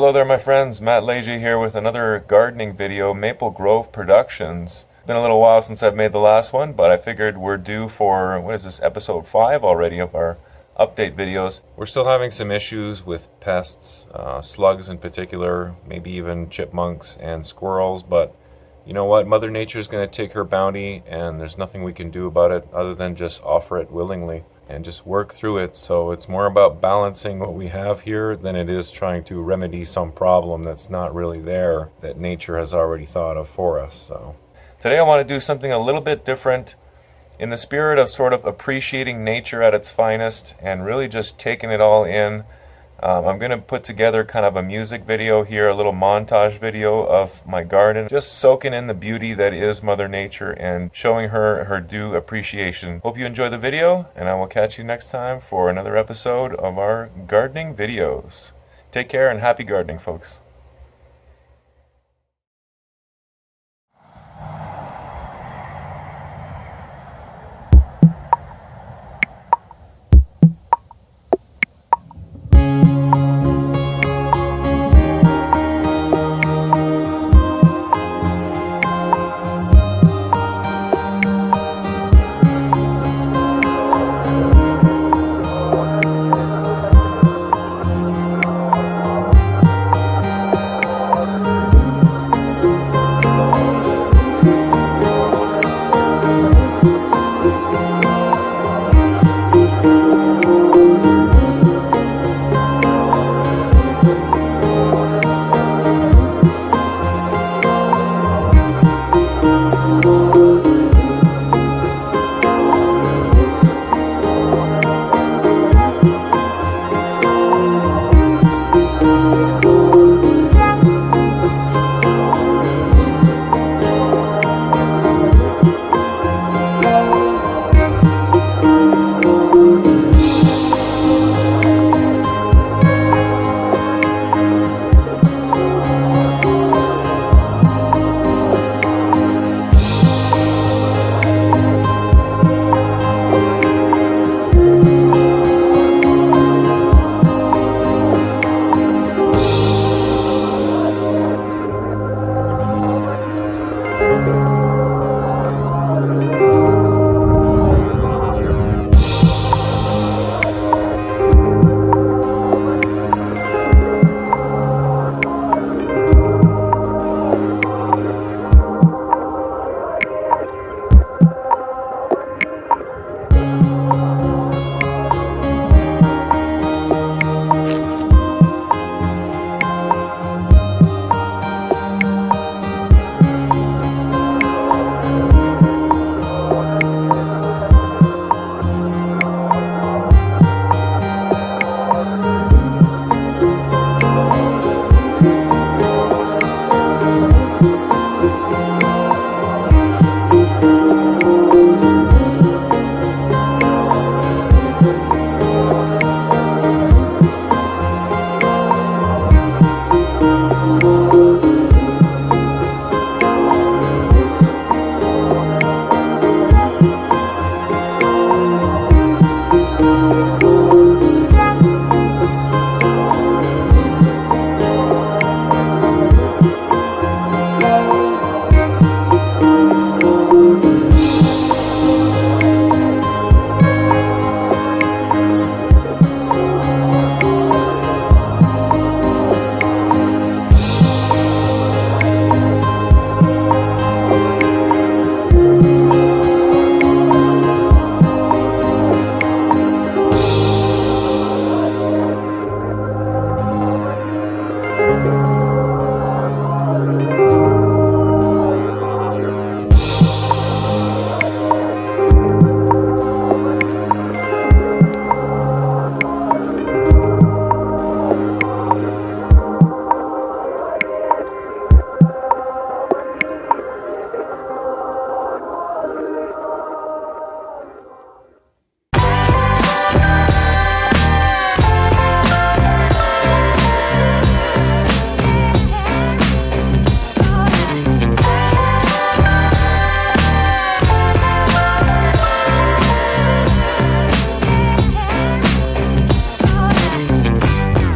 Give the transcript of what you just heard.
Hello there my friends, Matt Leger here with another gardening video, Maple Grove Productions. Been a little while since I've made the last one, but I figured we're due for, what is this, episode 5 already of our update videos. We're still having some issues with pests, slugs in particular, maybe even chipmunks and squirrels, but you know what, Mother Nature's going to take her bounty and there's nothing we can do about it other than just offer it willingly and just work through it. So it's more about balancing what we have here than it is trying to remedy some problem that's not really there that nature has already thought of for us. So today I want to do something a little bit different in the spirit of sort of appreciating nature at its finest and really just taking it all in. I'm going to put together kind of a music video here, a little montage video of my garden, just soaking in the beauty that is Mother Nature and showing her her due appreciation. Hope you enjoy the video, and I will catch you next time for another episode of our gardening videos. Take care and happy gardening, folks.